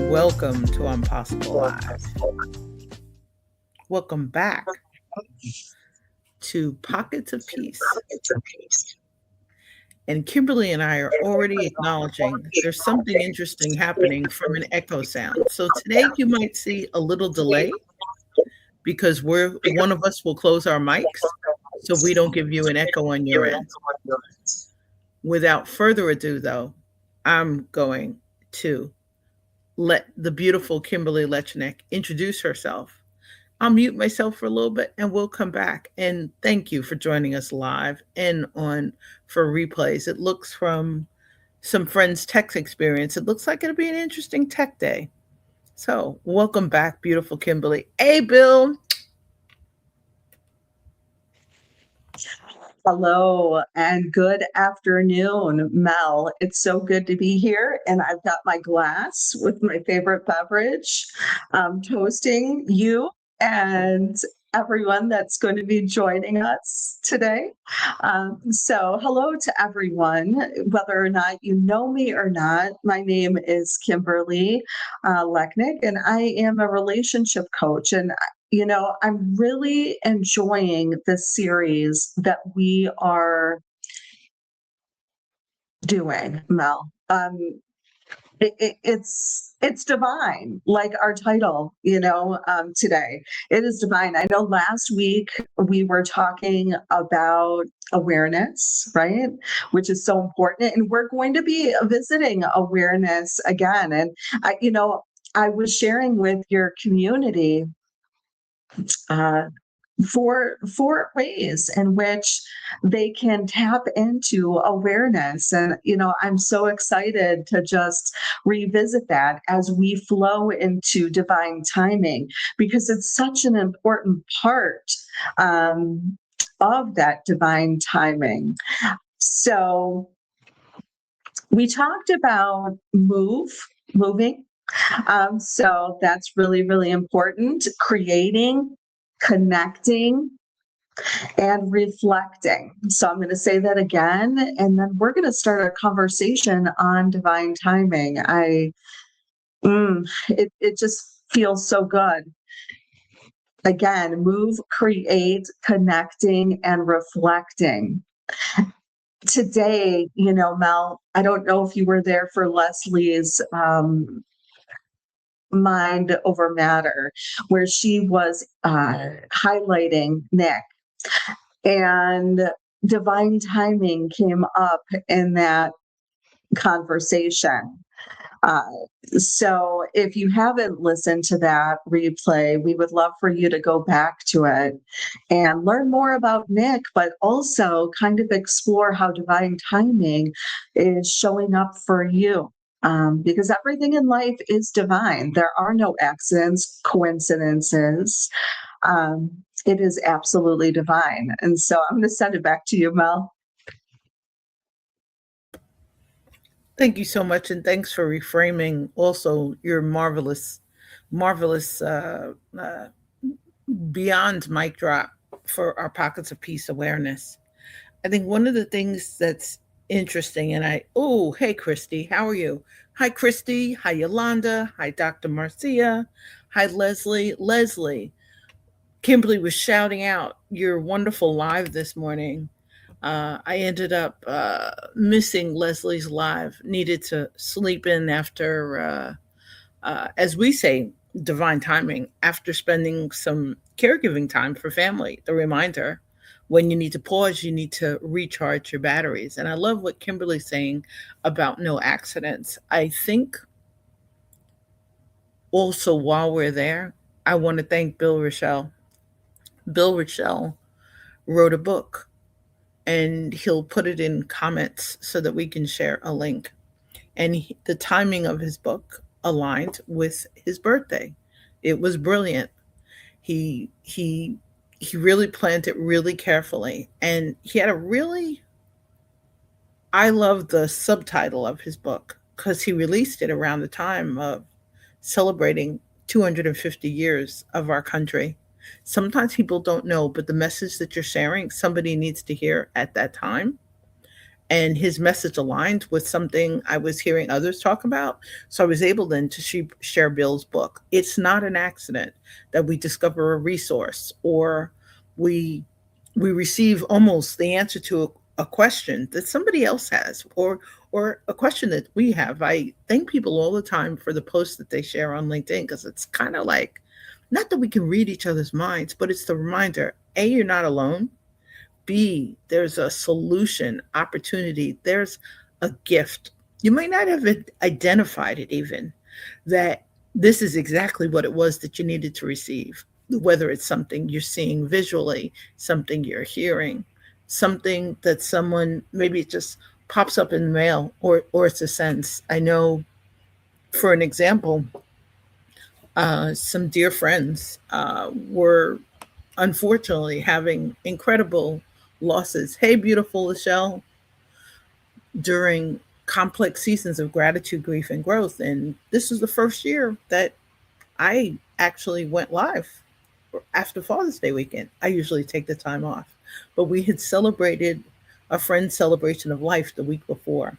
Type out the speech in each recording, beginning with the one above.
Welcome to Impossible Live. Welcome back to Pockets of Peace. And Kimberly and I are already acknowledging there's something interesting happening from an echo sound. So today you might see a little delay because one of us will close our mics so we don't give you an echo on your end. Without further ado, though, I'm going to let the beautiful Kimberly Lechnick introduce herself. I'll mute myself for a little bit and we'll come back. And thank you for joining us live and on for replays. It looks from some friends' tech experience. It looks like it'll be an interesting tech day. So welcome back, beautiful Kimberly. Hey, Bill. Hello and good afternoon, Mel. It's so good to be here. And I've got my glass with my favorite beverage, toasting you and everyone that's going to be joining us today. So hello to everyone, whether or not you know me or not. My name is Kimberly Lechnick, and I am a relationship coach. And I'm really enjoying this series that we are doing, Mel. It's divine, like our title, today. It is divine. I know last week we were talking about awareness, right? Which is so important. And we're going to be visiting awareness again. And I was sharing with your community four ways in which they can tap into awareness. And, I'm so excited to just revisit that as we flow into divine timing, because it's such an important part of that divine timing. So we talked about moving. So that's really, really important. Creating, connecting, and reflecting. So I'm going to say that again, and then we're going to start a conversation on divine timing. It just feels so good. Again, move, create, connecting, and reflecting. Today, Mel, I don't know if you were there for Leslie's Mind Over Matter, where she was highlighting Nick, and divine timing came up in that conversation. So if you haven't listened to that replay, we would love for you to go back to it and learn more about Nick, but also kind of explore how divine timing is showing up for you. Because everything in life is divine. There are no accidents, coincidences. It is absolutely divine. And so I'm going to send it back to you, Mel. Thank you so much. And thanks for reframing also your marvelous beyond mic drop for our Pockets of Peace awareness. I think one of the things that's interesting, and hey, Christy, how are you? Hi, Christy. Hi, Yolanda. Hi, Dr. Marcia. Hi, Leslie. Leslie, Kimberly was shouting out your wonderful live this morning. I ended up missing Leslie's live, needed to sleep in after, as we say, divine timing, after spending some caregiving time for family. The reminder, when you need to pause, you need to recharge your batteries. And I love what Kimberly's saying about no accidents. I think also while we're there, I want to thank Bill Rochelle. Bill Rochelle wrote a book, and he'll put it in comments so that we can share a link. And the timing of his book aligned with his birthday. It was brilliant. He really planned it really carefully, and he had I love the subtitle of his book because he released it around the time of celebrating 250 years of our country. Sometimes people don't know, but the message that you're sharing, somebody needs to hear at that time. and his message aligned with something I was hearing others talk about. So I was able then to share Bill's book. It's not an accident that we discover a resource, or we we receive almost the answer to a question that somebody else has, or a question that we have. I thank people all the time for the posts that they share on LinkedIn, because it's kind of like, not that we can read each other's minds, but it's the reminder: A, you're not alone. B, there's a solution, opportunity, there's a gift. You might not have identified it even, that this is exactly what it was that you needed to receive. Whether it's something you're seeing visually, something you're hearing, something that someone, maybe it just pops up in the mail, or it's a sense. I know, for an example, some dear friends were unfortunately having incredible losses. Hey, beautiful Michelle, during complex seasons of gratitude, grief, and growth. And this is the first year that I actually went live after Father's Day weekend. I usually take the time off, but we had celebrated a friend's celebration of life the week before,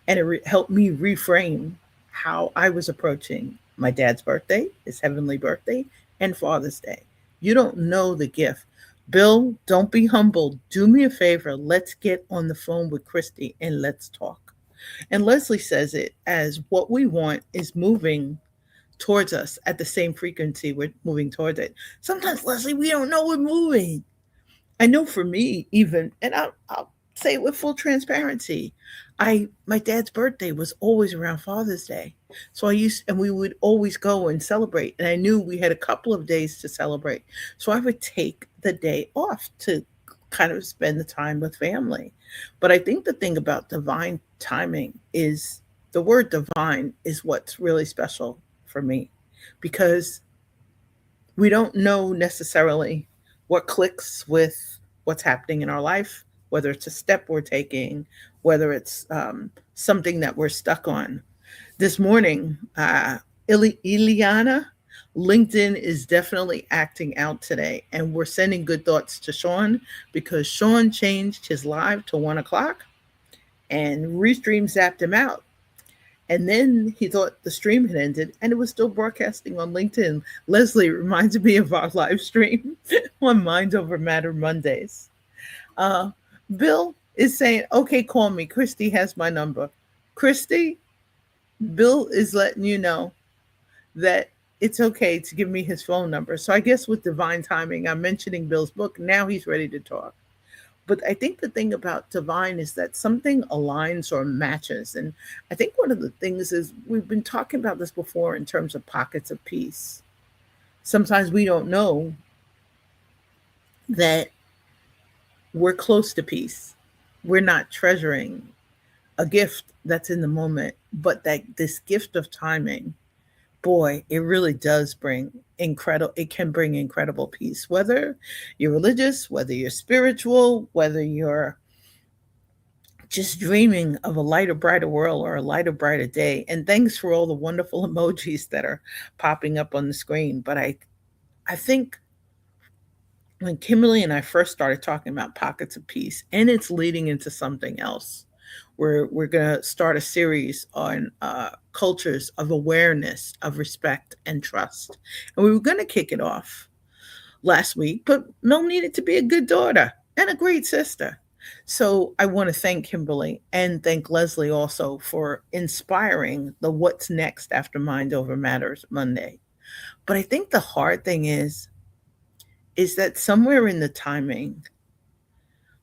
and it helped me reframe how I was approaching my dad's birthday, his heavenly birthday, and Father's Day. You don't know the gift. Bill, don't be humbled. Do me a favor. Let's get on the phone with Christy and let's talk. And Leslie says it as what we want is moving towards us at the same frequency we're moving towards it. Sometimes, Leslie, we don't know we're moving. I know for me, even, and I'll say it with full transparency. My dad's birthday was always around Father's Day, so and we would always go and celebrate. And I knew we had a couple of days to celebrate, so I would take the day off to kind of spend the time with family. But I think the thing about divine timing is, the word divine is what's really special for me, because we don't know necessarily what clicks with what's happening in our life, whether it's a step we're taking, whether it's something that we're stuck on. This morning, Ileana, LinkedIn is definitely acting out today, and we're sending good thoughts to Sean, because Sean changed his live to 1 o'clock, and Restream zapped him out. And then he thought the stream had ended and it was still broadcasting on LinkedIn. Leslie reminds me of our live stream on Mind Over Matter Mondays. Uh, Bill is saying, okay, call me. Christy has my number. Christy, Bill is letting you know that it's okay to give me his phone number. So I guess with divine timing, I'm mentioning Bill's book. Now he's ready to talk. But I think the thing about divine is that something aligns or matches. And I think one of the things is, we've been talking about this before in terms of pockets of peace. Sometimes we don't know that we're close to peace. We're not treasuring a gift that's in the moment, but that this gift of timing, boy, it really does bring incredible, it can bring incredible peace. Whether you're religious, whether you're spiritual, whether you're just dreaming of a lighter, brighter world or a lighter, brighter day. And thanks for all the wonderful emojis that are popping up on the screen. But I think when Kimberly and I first started talking about pockets of peace, and it's leading into something else, we're going to start a series on cultures of awareness, of respect and trust. And we were going to kick it off last week, but Mel needed to be a good daughter and a great sister. So I want to thank Kimberly and thank Leslie also for inspiring the What's Next After Mind Over Matters Monday. But I think the hard thing is that somewhere in the timing,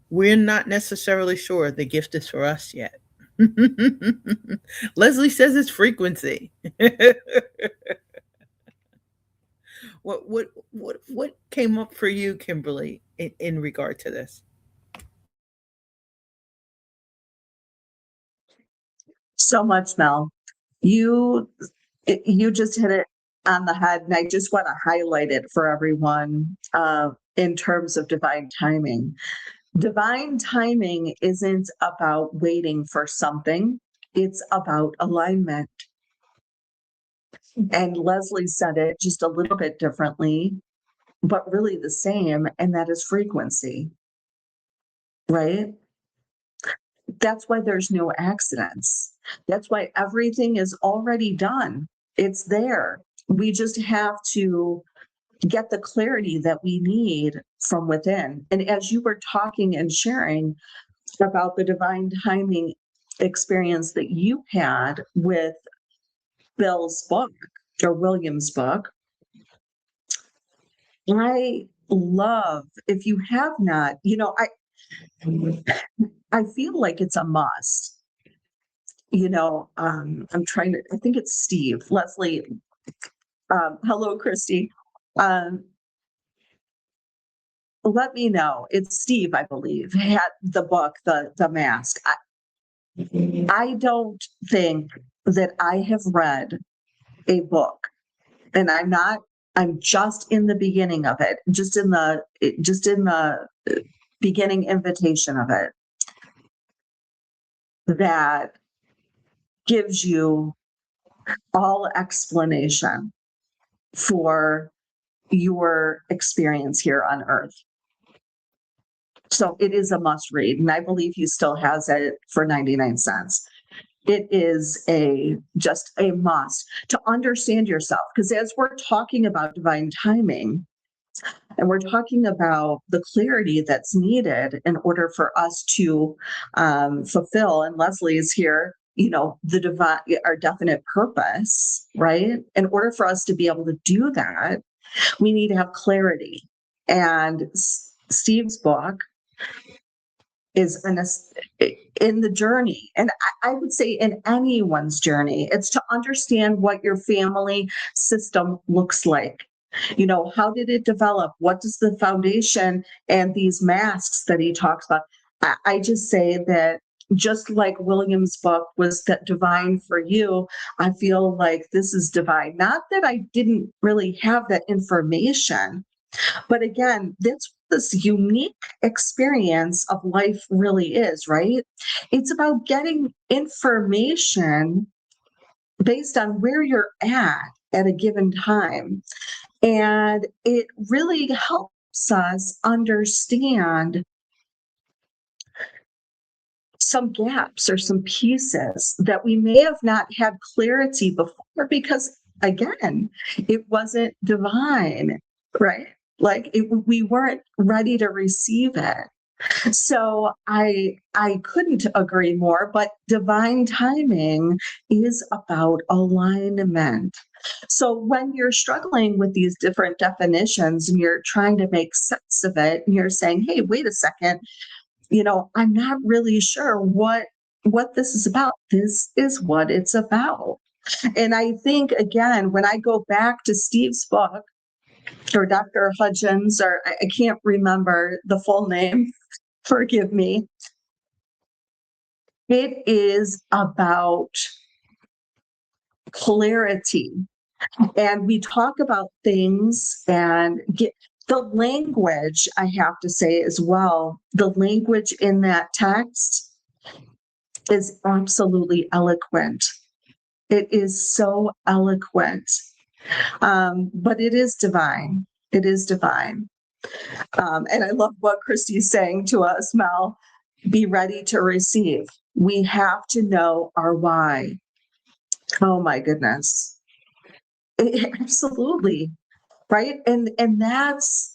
we're not necessarily sure the gift is for us yet. Leslie says it's frequency. What came up for you, Kimberly, in regard to this? So much, Mel. You you just hit it on the head, and I just want to highlight it for everyone in terms of divine timing. Divine timing isn't about waiting for something, it's about alignment. And Leslie said it just a little bit differently, but really the same, and that is frequency, right? That's why there's no accidents. That's why everything is already done. It's there. We just have to get the clarity that we need from within. And as you were talking and sharing about the divine timing experience that you had with Bill's book or William's book, I love, if you have not, I feel like it's a must. I'm trying to, I think it's Steve, Leslie. Hello, Christy. Um, let me know. It's Steve, I believe, had the book, the mask. I don't think that I have read a book, and I'm just in the beginning of it, just in the beginning invitation of it, that gives you all explanation for your experience here on earth. So it is a must read, and I believe he still has it for 99 cents. It is just a must to understand yourself, because as we're talking about divine timing, and we're talking about the clarity that's needed in order for us to fulfill, and Leslie is here, the divine, our definite purpose, right? In order for us to be able to do that, we need to have clarity. And Steve's book is in the journey. And I would say in anyone's journey, it's to understand what your family system looks like. How did it develop? What does the foundation and these masks that he talks about? I just say that just like William's book was that divine for you, I feel like this is divine. Not that I didn't really have that information, but again, that's what this unique experience of life really is, right? It's about getting information based on where you're at a given time. And it really helps us understand some gaps or some pieces that we may have not had clarity before because, again, it wasn't divine, right? We weren't ready to receive it. So I couldn't agree more, but divine timing is about alignment. So when you're struggling with these different definitions and you're trying to make sense of it, and you're saying, hey, wait a second, I'm not really sure what this is about. This is what it's about. And I think, again, when I go back to Steve's book or Dr. Hudgens, or I can't remember the full name, forgive me, it is about clarity. And we talk about things and get the language, I have to say as well, the language in that text is absolutely eloquent. It is so eloquent, but it is divine. It is divine. And I love what Christy's saying to us, Mel. Be ready to receive. We have to know our why. Oh my goodness. Absolutely. Right. And that's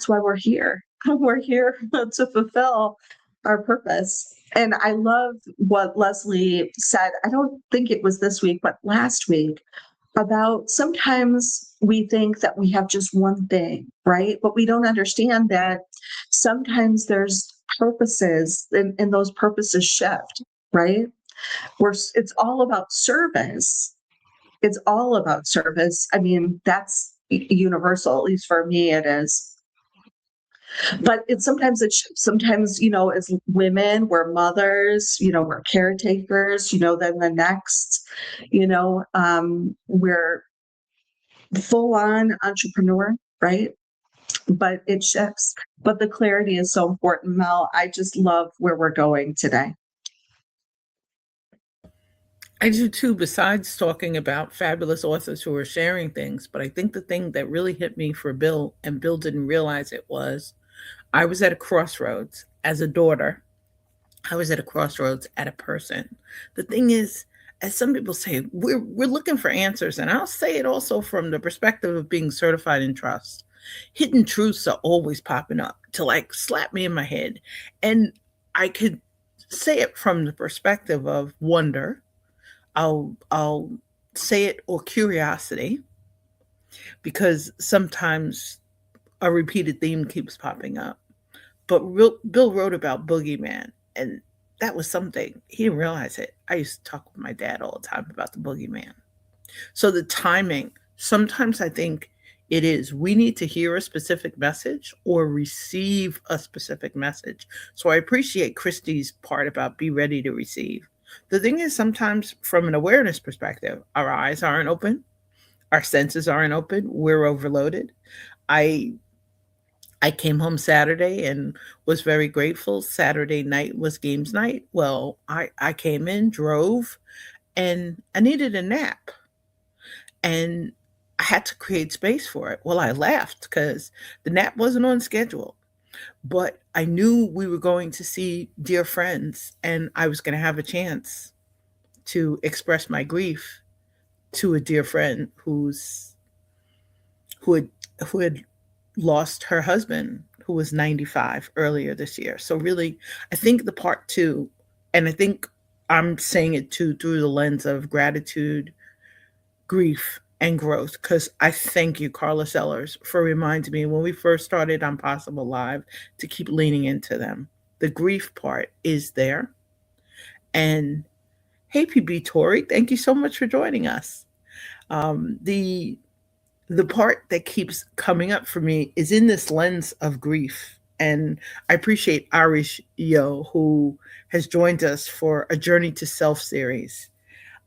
why we're here. We're here to fulfill our purpose. And I love what Leslie said. I don't think it was this week, but last week, about sometimes we think that we have just one thing, right? But we don't understand that sometimes there's purposes and those purposes shift, right? It's all about service. It's all about service. I mean, that's universal, at least for me, it is. But sometimes, as women, we're mothers, we're caretakers, then the next, we're full on entrepreneur, right? But it shifts. But the clarity is so important, Mel. I just love where we're going today. I do too, besides talking about fabulous authors who are sharing things. But I think the thing that really hit me for Bill, and Bill didn't realize it, was I was at a crossroads as a daughter. I was at a crossroads at a person. The thing is, as some people say, we're looking for answers, and I'll say it also from the perspective of being certified in trust. Hidden truths are always popping up to like slap me in my head, and I could say it from the perspective of wonder. I'll say it or curiosity because sometimes a repeated theme keeps popping up. But Bill wrote about boogeyman, and that was something he didn't realize it. I used to talk with my dad all the time about the boogeyman. So the timing, sometimes I think it is we need to hear a specific message or receive a specific message. So I appreciate Christy's part about be ready to receive. The thing is, sometimes from an awareness perspective, our eyes aren't open, our senses aren't open, we're overloaded. I I came home Saturday and was very grateful. Saturday night was games night. Well, I came in, drove, and I needed a nap. And I had to create space for it. Well, I laughed because the nap wasn't on schedule, but I knew we were going to see dear friends and I was going to have a chance to express my grief to a dear friend who had who had lost her husband who was 95 earlier this year. So really, I think the part two, and I think I'm saying it too through the lens of gratitude, grief, and growth, because I thank you, Carla Sellers, for reminding me when we first started on Possible Live to keep leaning into them. The grief part is there. And hey, PB Tori, thank you so much for joining us. The part that keeps coming up for me is in this lens of grief. And I appreciate Arish Yo, who has joined us for a Journey to Self series.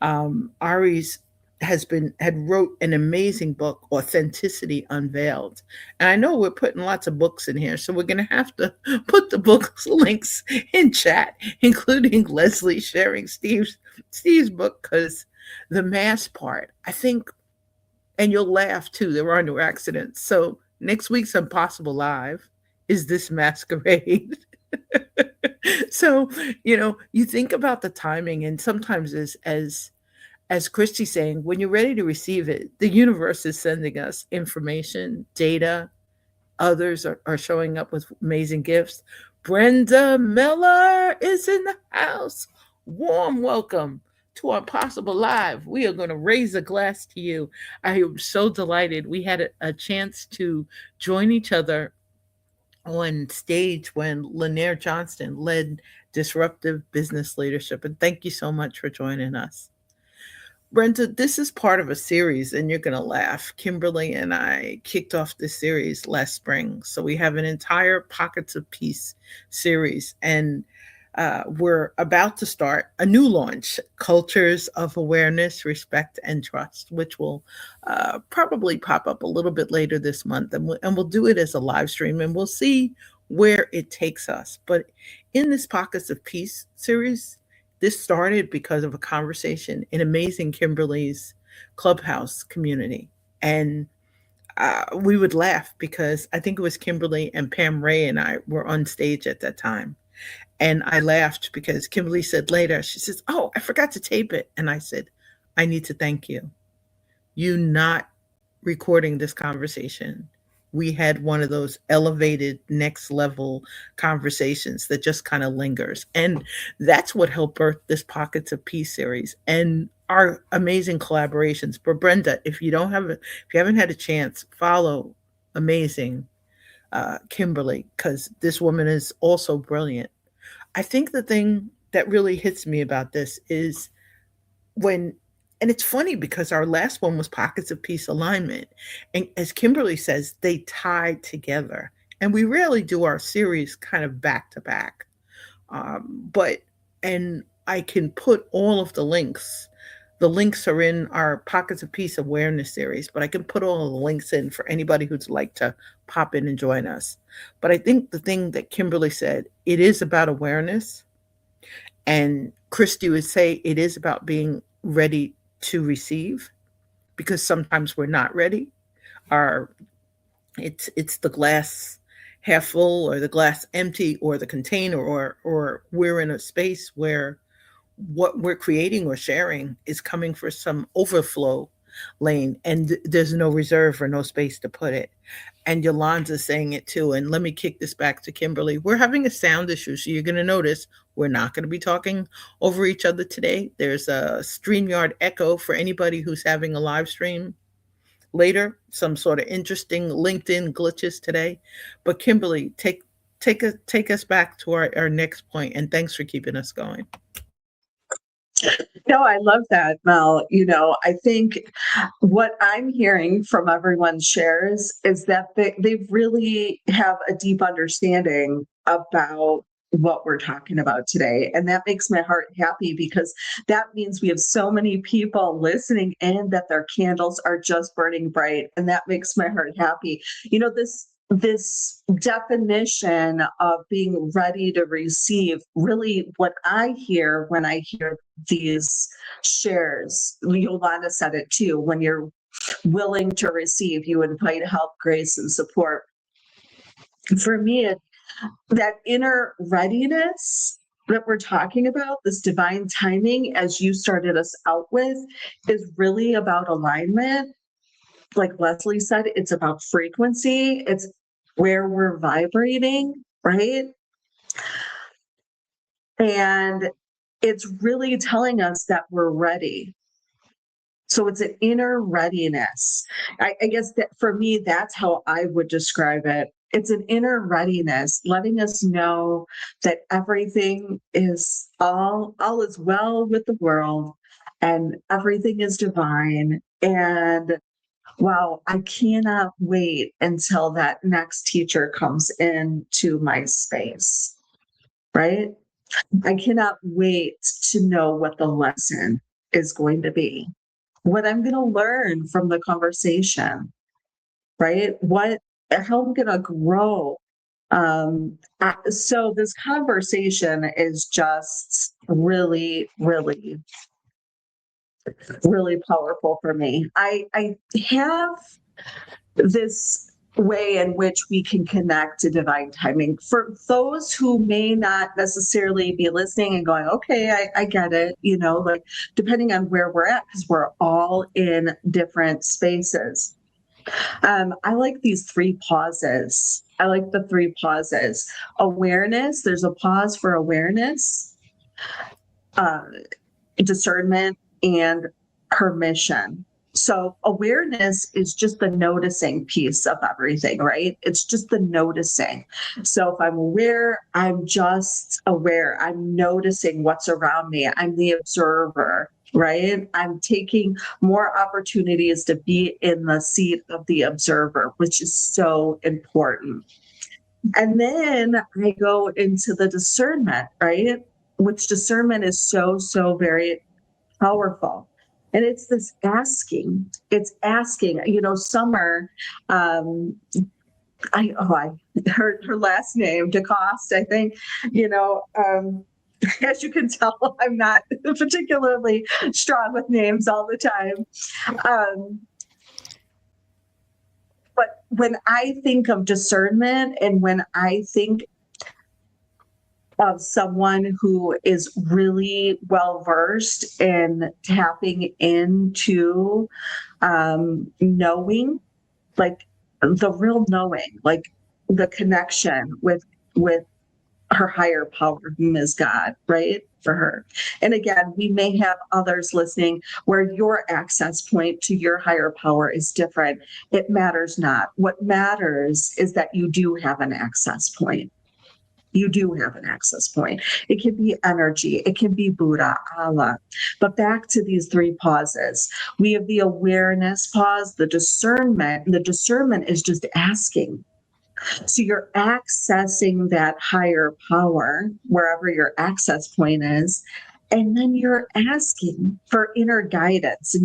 Ari's had wrote an amazing book, Authenticity Unveiled. And I know we're putting lots of books in here, so we're going to have to put the book links in chat, including Leslie sharing Steve's book, because the mass part, I think, and you'll laugh too. There are no accidents. So next week's Impossible Live is this masquerade. So you think about the timing, and sometimes as Christy's saying, when you're ready to receive it, the universe is sending us information, data. Others are showing up with amazing gifts. Brenda Miller is in the house. Warm welcome to our Possible Live. We are going to raise a glass to you. I am so delighted we had a chance to join each other on stage when Lanier Johnston led Disruptive Business Leadership. And thank you so much for joining us. Brenda, this is part of a series, and you're going to laugh. Kimberly and I kicked off this series last spring. So we have an entire Pockets of Peace series, and we're about to start a new launch, Cultures of Awareness, Respect, and Trust, which will probably pop up a little bit later this month. And we'll do it as a live stream, and we'll see where it takes us. But in this Pockets of Peace series, this started because of a conversation in amazing Kimberly's Clubhouse community. And we would laugh because I think it was Kimberly and Pam Ray and I were on stage at that time. And I laughed because Kimberly said later, she says, "Oh, I forgot to tape it." And I said, "I need to thank you. You not recording this conversation. We had one of those elevated next level conversations that just kind of lingers." And that's what helped birth this Pockets of Peace series and our amazing collaborations. But Brenda, if you haven't had a chance, follow amazing Kimberly, because this woman is also brilliant. I think the thing that really hits me about this is when, and it's funny because our last one was Pockets of Peace Alignment. And as Kimberly says, they tie together. And we rarely do our series kind of back to back. But, and I can put all of the links. The links are in our Pockets of Peace Awareness series, but I can put all of the links in for anybody who'd like to pop in and join us. But I think the thing that Kimberly said, it is about awareness. And Christy would say it is about being ready to receive, because sometimes we're not ready. Our it's the glass half full or the glass empty or the container, or we're in a space where what we're creating or sharing is coming for some overflow lane, and there's no reserve or no space to put it. And Yolanda's saying it too. And let me kick this back to Kimberly. We're having a sound issue, so you're going to notice we're not going to be talking over each other today. There's a StreamYard echo for anybody who's having a live stream later, some sort of interesting LinkedIn glitches today. But Kimberly, take us back to our next point, and thanks for keeping us going. No, I love that, Mel. I think what I'm hearing from everyone's shares is that they really have a deep understanding about what we're talking about today. And that makes my heart happy, because that means we have so many people listening in that their candles are just burning bright. And that makes my heart happy. This definition of being ready to receive, really what I hear when I hear these shares, Yolanda said it too, when you're willing to receive, you invite help, grace, and support. For me, that inner readiness that we're talking about, this divine timing, as you started us out with, is really about alignment. Like Leslie said, it's about frequency. It's where we're vibrating, right? And it's really telling us that we're ready. So it's an inner readiness. I guess that for me, that's how I would describe it. It's an inner readiness, letting us know that everything is all is well with the world, and everything is divine. And wow, I cannot wait until that next teacher comes into my space, right? I cannot wait to know what the lesson is going to be, what I'm going to learn from the conversation, right? How I'm going to grow. So this conversation is just really, really, really powerful for me. I have this way in which we can connect to divine timing. For those who may not necessarily be listening and going, okay, I get it, like depending on where we're at, because we're all in different spaces. I like these three pauses. I like the three pauses. Awareness, there's a pause for awareness, discernment, and permission. So awareness is just the noticing piece of everything, right? It's just the noticing. So if I'm aware, I'm just aware. I'm noticing what's around me. I'm the observer, right? I'm taking more opportunities to be in the seat of the observer, which is so important. And then I go into the discernment, right? Which discernment is so, so very powerful. And it's this asking. It's asking. Summer, her last name, DeCoste, I think. As you can tell, I'm not particularly strong with names all the time. But when I think of discernment, and when I think of someone who is really well versed in tapping into knowing, like the real knowing, like the connection with her higher power, whom is God, right? For her. And again, we may have others listening where your access point to your higher power is different. It matters not. What matters is that you do have an access point. You do have an access point. It can be energy. It can be Buddha, Allah. But back to these three pauses. We have the awareness pause, the discernment. The discernment is just asking. So you're accessing that higher power, wherever your access point is. And then you're asking for inner guidance. And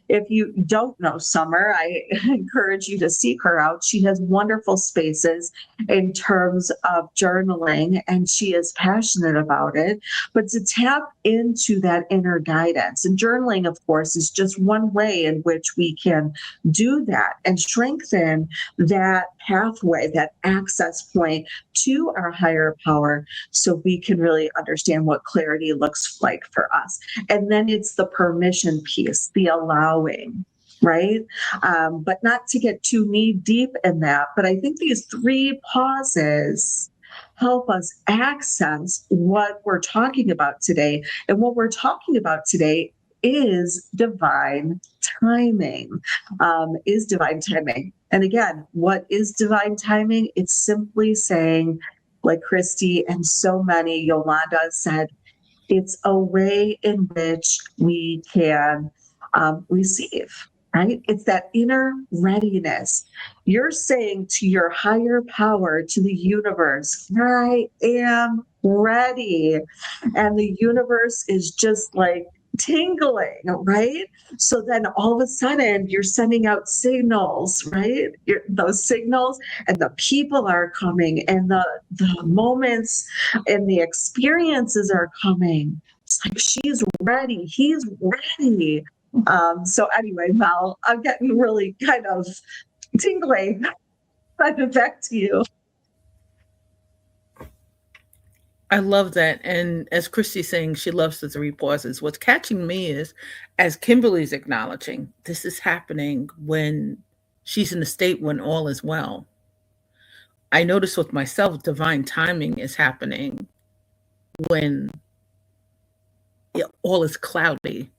If you don't know Summer, I encourage you to seek her out. She has wonderful spaces in terms of journaling, and she is passionate about it. But to tap into that inner guidance, and journaling, of course, is just one way in which we can do that and strengthen that pathway, that access point to our higher power, so we can really understand what clarity looks like for us. And then it's the permission piece, the allowing, right? But not to get too knee deep in that. But I think these three pauses help us access what we're talking about today. And what we're talking about today is divine timing. Is divine timing. And again, what is divine timing? It's simply saying, like Christy and so many, Yolanda said, it's a way in which we can receive, right? It's that inner readiness. You're saying to your higher power, to the universe, I am ready. And the universe is just like tingling, right? So then all of a sudden you're sending out signals, right? Those signals, and the people are coming, and the moments and the experiences are coming. It's like she's ready, he's ready. So anyway, Mel, I'm getting really kind of tingling. Back to you. I love that. And as Christy's saying, she loves the three pauses. What's catching me is, as Kimberly's acknowledging, this is happening when she's in a state when all is well. I notice with myself, divine timing is happening when all is cloudy.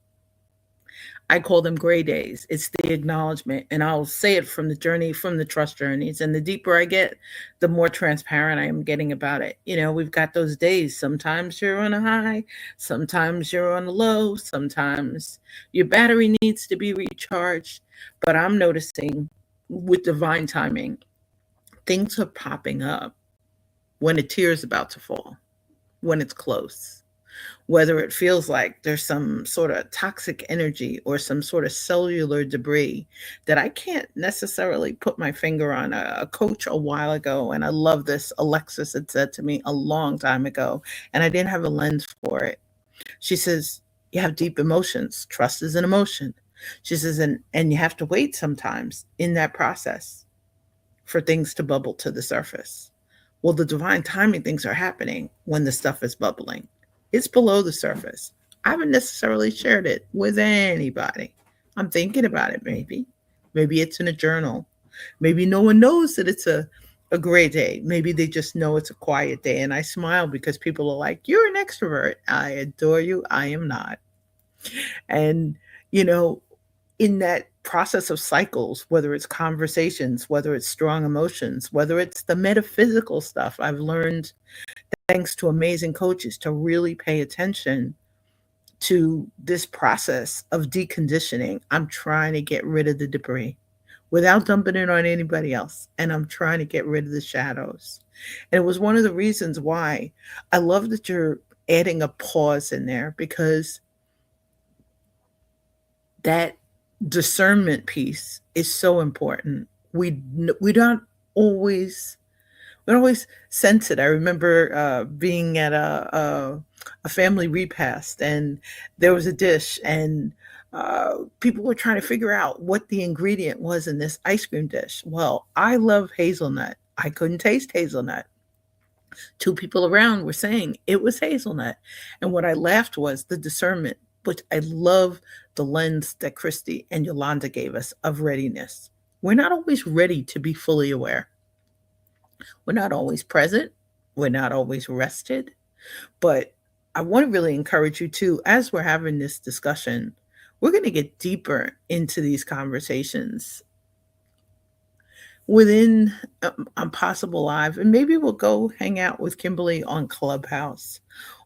I call them gray days. It's the acknowledgement. And I'll say it from the journey, from the trust journeys. And the deeper I get, the more transparent I am getting about it. We've got those days. Sometimes you're on a high, sometimes you're on a low, sometimes your battery needs to be recharged. But I'm noticing with divine timing, things are popping up when a tear is about to fall, when it's close, whether it feels like there's some sort of toxic energy or some sort of cellular debris that I can't necessarily put my finger on. A coach a while ago, and I love this, Alexis had said to me a long time ago, and I didn't have a lens for it. She says, you have deep emotions. Trust is an emotion. She says, and you have to wait sometimes in that process for things to bubble to the surface. Well, the divine timing things are happening when the stuff is bubbling. It's below the surface. I haven't necessarily shared it with anybody. I'm thinking about it, maybe. Maybe it's in a journal. Maybe no one knows that it's a gray day. Maybe they just know it's a quiet day. And I smile because people are like, you're an extrovert. I adore you. I am not. And, you know, in that process of cycles, whether it's conversations, whether it's strong emotions, whether it's the metaphysical stuff, I've learned, thanks to amazing coaches, to really pay attention to this process of deconditioning. I'm trying to get rid of the debris without dumping it on anybody else. And I'm trying to get rid of the shadows. And it was one of the reasons why I love that you're adding a pause in there, because that discernment piece is so important. We don't always we don't always sense it. I remember being at a family repast, and there was a dish, and people were trying to figure out what the ingredient was in this ice cream dish. Well, I love hazelnut. I couldn't taste hazelnut. Two people around were saying it was hazelnut. And what I laughed was the discernment, which I love the lens that Christy and Yolanda gave us of readiness. We're not always ready to be fully aware. We're not always present. We're not always rested. But I want to really encourage you too, as we're having this discussion, we're going to get deeper into these conversations within Possible Live, and maybe we'll go hang out with Kimberly on Clubhouse,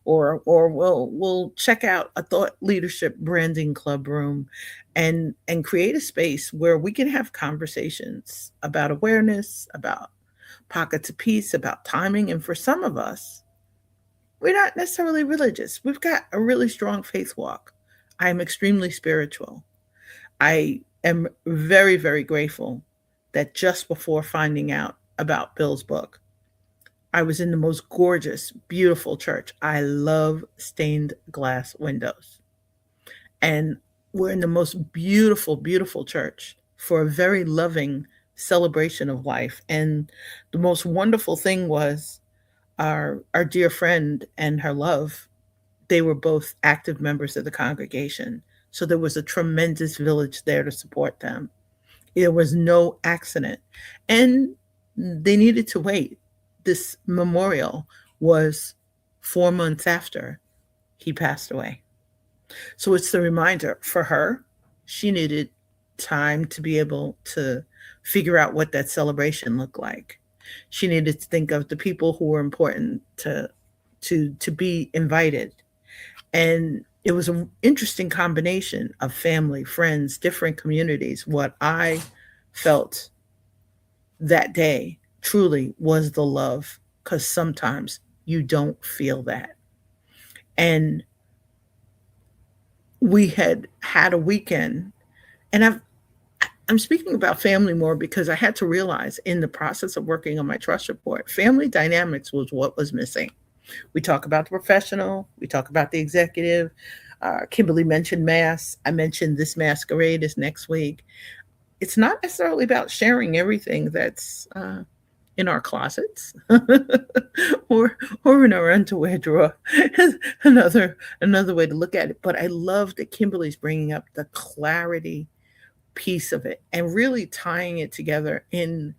or we'll check out a thought leadership branding club room, and create a space where we can have conversations about awareness, about pockets of peace, about timing. And for some of us, we're not necessarily religious. We've got a really strong faith walk. I am extremely spiritual. I am very, very grateful that just before finding out about Bill's book, I was in the most gorgeous, beautiful church. I love stained glass windows. And we're in the most beautiful, beautiful church for a very loving celebration of life. And the most wonderful thing was our dear friend and her love, they were both active members of the congregation. So there was a tremendous village there to support them. There was no accident. And they needed to wait. This memorial was 4 months after he passed away. So it's the reminder for her, she needed time to be able to figure out what that celebration looked like. She needed to think of the people who were important to be invited. And it was an interesting combination of family, friends, different communities. What I felt that day truly was the love, because sometimes you don't feel that. And we had had a weekend, and I'm speaking about family more because I had to realize in the process of working on my trust report, family dynamics was what was missing. We talk about the professional, we talk about the executive. Kimberly mentioned mass. I mentioned this masquerade is next week. It's not necessarily about sharing everything that's in our closets or in our underwear drawer. Another way to look at it. But I love that Kimberly's bringing up the clarity piece of it and really tying it together in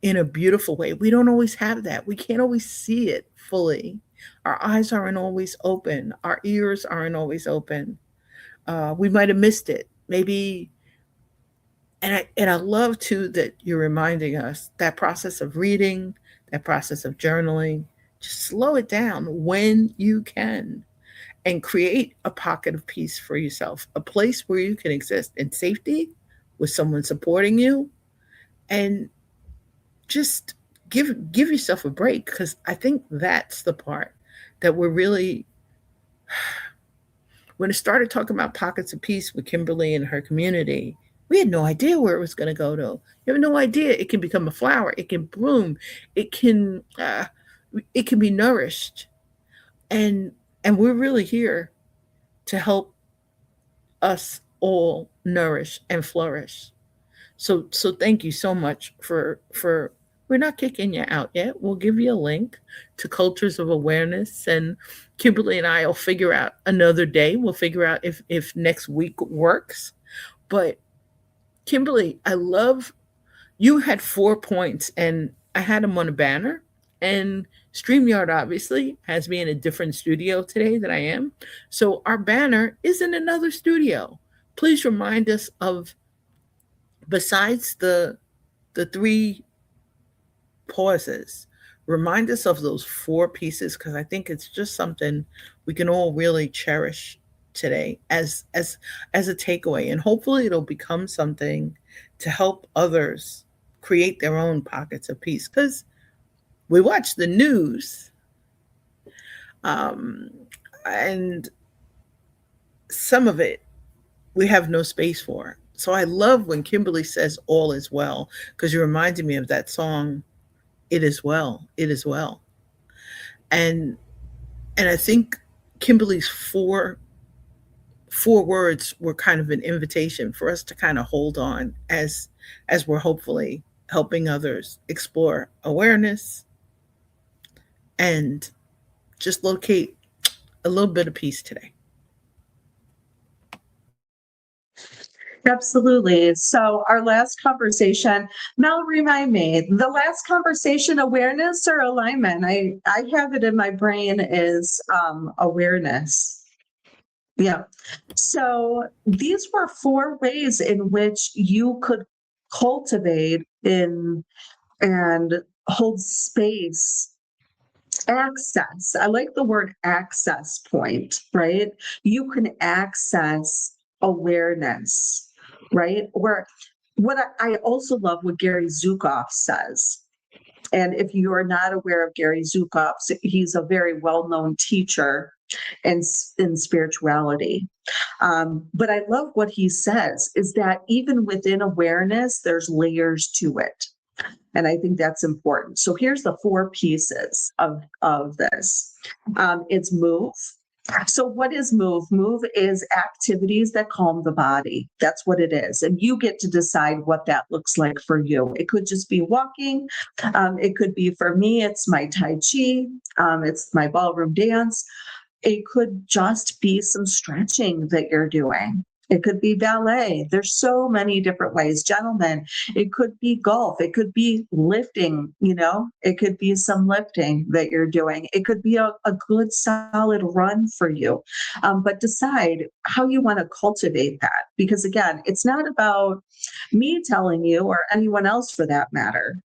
a beautiful way. We don't always have that. We can't always see it fully. Our eyes aren't always open. Our ears aren't always open. We might have missed it. Maybe, and I love too that you're reminding us that process of reading, that process of journaling. Just slow it down when you can and create a pocket of peace for yourself, a place where you can exist in safety with someone supporting you, and just give yourself a break, because I think that's the part that we're really, when it started talking about pockets of peace with Kimberly and her community, we had no idea where it was going to go to. You have no idea. It can become a flower. It can bloom. It can it can be nourished, and we're really here to help us all nourish and flourish. So thank you so much for we're not kicking you out yet. We'll give you a link to Cultures of Awareness, and Kimberly and I will figure out another day. We'll figure out if next week works. But Kimberly, I love, you had 4 points and I had them on a banner. And StreamYard obviously has me in a different studio today than I am. So our banner is in another studio. Please remind us of, besides the three pauses, remind us of those 4 pieces, because I think it's just something we can all really cherish today as a takeaway, and hopefully it'll become something to help others create their own pockets of peace, because we watch the news, um, and some of it we have no space for. So I love when Kimberly says all is well, because you reminded me of that song, It Is Well, It Is Well. And I think Kimberly's four words were kind of an invitation for us to kind of hold on as we're hopefully helping others explore awareness and just locate a little bit of peace today. Absolutely. So our last conversation, Mel, remind me, the last conversation, awareness or alignment? I have it in my brain is awareness. Yeah. So these were 4 ways in which you could cultivate in and hold space, access. I like the word access point, right? You can access awareness, right? Where what I also love what Gary Zukav says. And if you are not aware of Gary Zukav, he's a very well-known teacher and in spirituality. But I love what he says is that even within awareness, there's layers to it. And I think that's important. So here's the four pieces of this. It's move. So what is move? Move is activities that calm the body. That's what it is. And you get to decide what that looks like for you. It could just be walking. It could be, for me, it's my Tai Chi. It's my ballroom dance. It could just be some stretching that you're doing. It could be ballet. There's so many different ways. Gentlemen, it could be golf. It could be lifting, it could be some lifting that you're doing. It could be a good solid run for you. But decide how you want to cultivate that. Because again, it's not about me telling you or anyone else for that matter,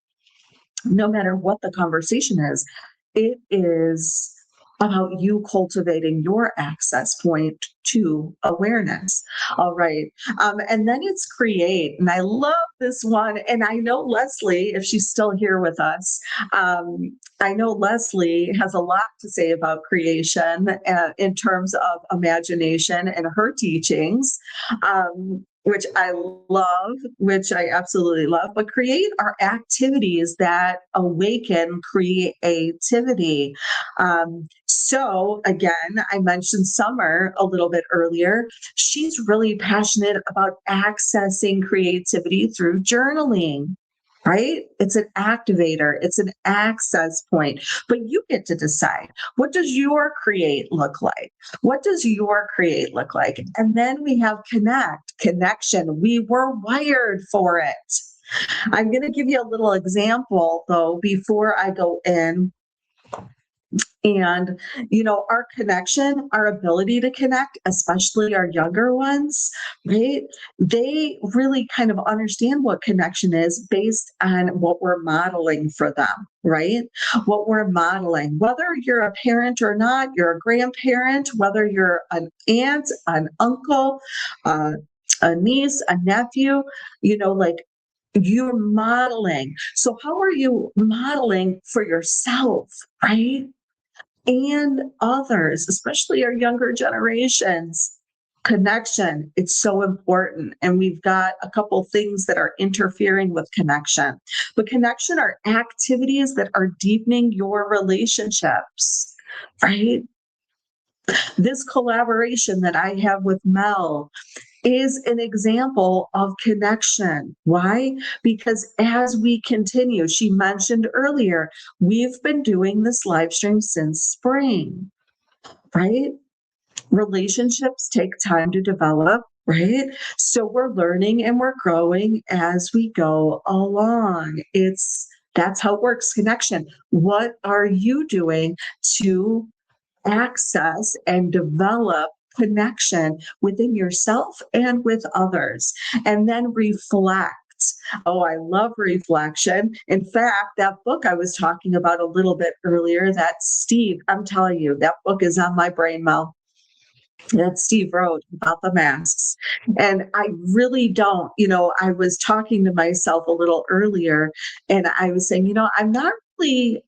no matter what the conversation is, it is about you cultivating your access point to awareness. All right. And then it's create. And I love this one. And I know Leslie, if she's still here with us, I know Leslie has a lot to say about creation in terms of imagination and her teachings. Which I love, which I absolutely love, but create are activities that awaken creativity. So again, I mentioned Summer a little bit earlier. She's really passionate about accessing creativity through journaling. Right? It's an activator. It's an access point, but you get to decide, what does your create look like? What does your create look like? And then we have connection. We were wired for it. I'm going to give you a little example though, before I go in. And, our connection, our ability to connect, especially our younger ones, right? They really kind of understand what connection is based on what we're modeling for them, right? What we're modeling, whether you're a parent or not, you're a grandparent, whether you're an aunt, an uncle, a niece, a nephew, like you're modeling. So how are you modeling for yourself, right? And others, especially our younger generations. Connection, it's so important. And we've got a couple things that are interfering with connection. But connection are activities that are deepening your relationships, right? This collaboration that I have with Mel is an example of connection. Why? Because as we continue, she mentioned earlier, we've been doing this live stream since spring, right? Relationships take time to develop, right? So we're learning and we're growing as we go along. That's how it works. Connection. What are you doing to access and develop connection within yourself and with others? And then reflect. Oh, I love reflection. In fact, that book I was talking about a little bit earlier, that Steve, I'm telling you, that book is on my brain, Mel. That Steve wrote about the masks. And I really don't, I was talking to myself a little earlier and I was saying, I'm not really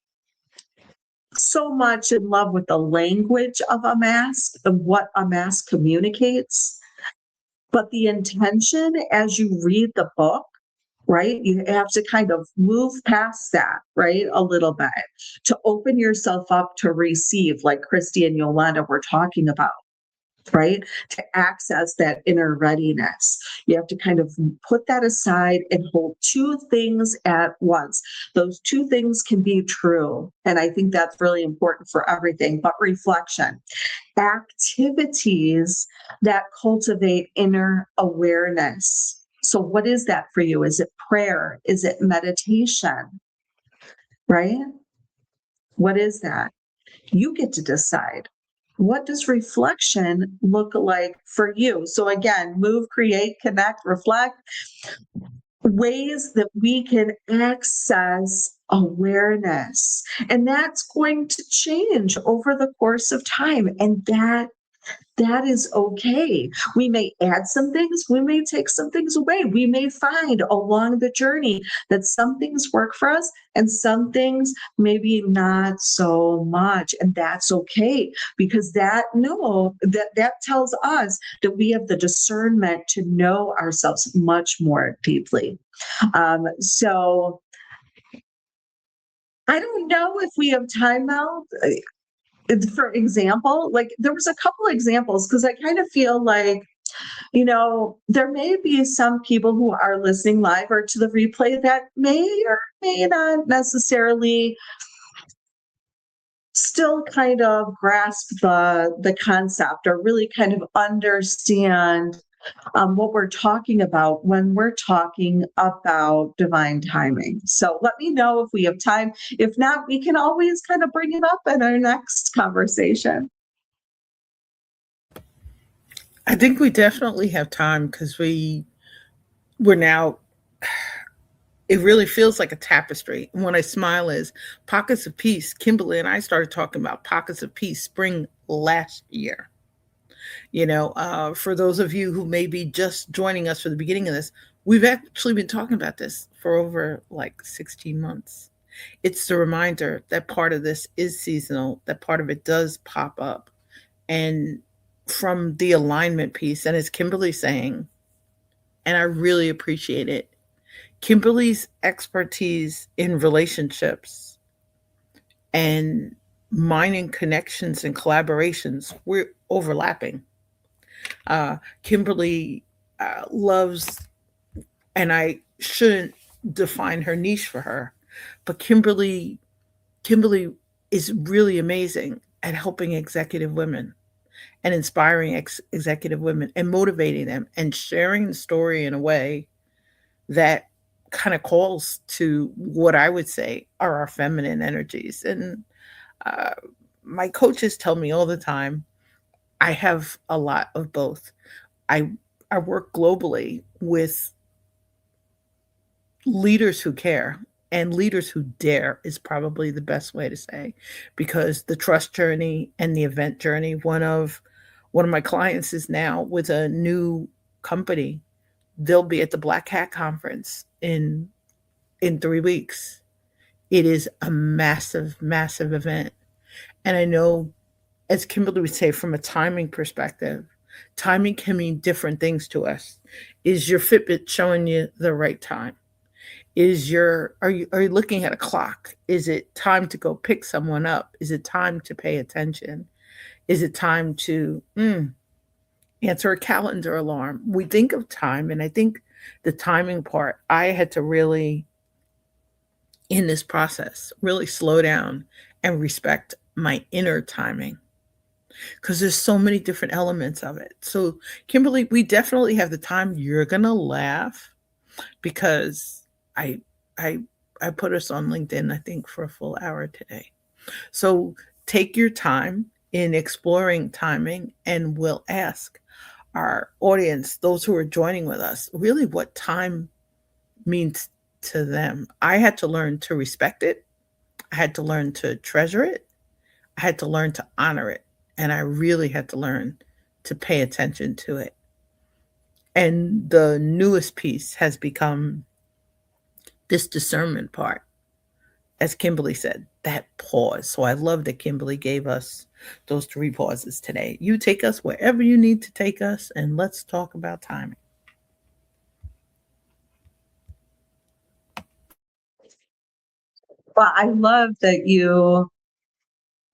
so much in love with the language of a mask and what a mask communicates, but the intention as you read the book, right? You have to kind of move past that, right? A little bit to open yourself up to receive, like Christy and Yolanda were talking about. Right? To access that inner readiness. You have to kind of put that aside and hold two things at once. Those two things can be true. And I think that's really important for everything, but reflection. Activities that cultivate inner awareness. So what is that for you? Is it prayer? Is it meditation? Right? What is that? You get to decide. What does reflection look like for you? So again, move, create, connect, reflect, ways that we can access awareness. And that's going to change over the course of time. And that That is okay. We may add some things, we may take some things away. We may find along the journey that some things work for us and some things maybe not so much. And that's okay because that tells us that we have the discernment to know ourselves much more deeply. So I don't know if we have time now. For example, like there was a couple examples because I kind of feel like, there may be some people who are listening live or to the replay that may or may not necessarily still kind of grasp the concept or really kind of understand what we're talking about when we're talking about divine timing. So let me know if we have time. If not, we can always kind of bring it up in our next conversation. I think we definitely have time because we're now, it really feels like a tapestry. And when I smile is pockets of peace. Kimberly and I started talking about pockets of peace spring last year. For those of you who may be just joining us for the beginning of this, we've actually been talking about this for over like 16 months. It's the reminder that part of this is seasonal, that part of it does pop up. And from the alignment piece, and as Kimberly's saying, and I really appreciate it, Kimberly's expertise in relationships and mine in connections and collaborations, we're overlapping. Kimberly loves, and I shouldn't define her niche for her, but Kimberly is really amazing at helping executive women and inspiring executive women and motivating them and sharing the story in a way that kind of calls to what I would say are our feminine energies. And uh, my coaches tell me all the time I have a lot of both. I I work globally with leaders who care, and leaders who dare is probably the best way to say, because the trust journey and the event journey, one of my clients is now with a new company. They'll be at the Black Hat conference in 3 weeks. It is a massive, massive event. And I know, as Kimberly would say, from a timing perspective, timing can mean different things to us. Is your Fitbit showing you the right time? Are you looking at a clock? Is it time to go pick someone up? Is it time to pay attention? Is it time to answer a calendar alarm? We think of time, and I think the timing part, I had to really, in this process, really slow down and respect my inner timing because there's so many different elements of it. So, Kimberly, we definitely have the time. You're gonna laugh because I I I put us on LinkedIn, I think, for a full hour today. So take your time in exploring timing, and we'll ask our audience, those who are joining with us, really what time means to them. I had to learn to respect it. I had to learn to treasure it. I had to learn to honor it. And I really had to learn to pay attention to it. And the newest piece has become this discernment part, as Kimberly said, that pause. So I love that Kimberly gave us those 3 pauses today. You take us wherever you need to take us, and let's talk about timing. Well, I love that you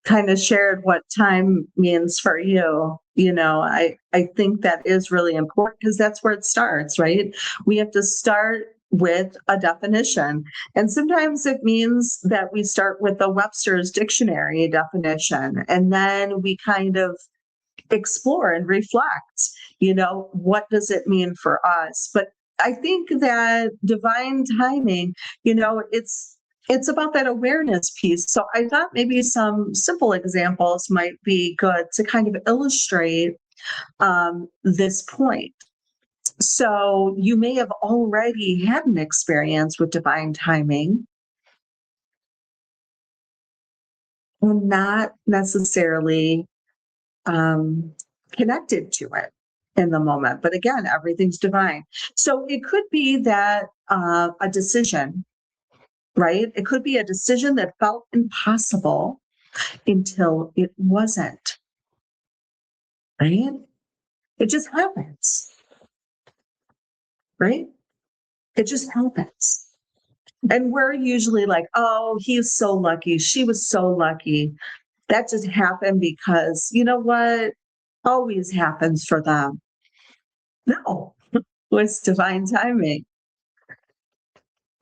kind of shared what time means for you. I think that is really important because that's where it starts, right? We have to start with a definition. And sometimes it means that we start with the Webster's dictionary definition, and then we kind of explore and reflect, what does it mean for us? But I think that divine timing, it's about that awareness piece. So I thought maybe some simple examples might be good to kind of illustrate this point. So you may have already had an experience with divine timing and not necessarily um, connected to it in the moment. But again, everything's divine. So it could be that a decision, right? It could be a decision that felt impossible until it wasn't, right? It just happens, right? It just happens. And we're usually like, oh, he's so lucky. She was so lucky. That just happened because, you know what? Always happens for them. No, it's divine timing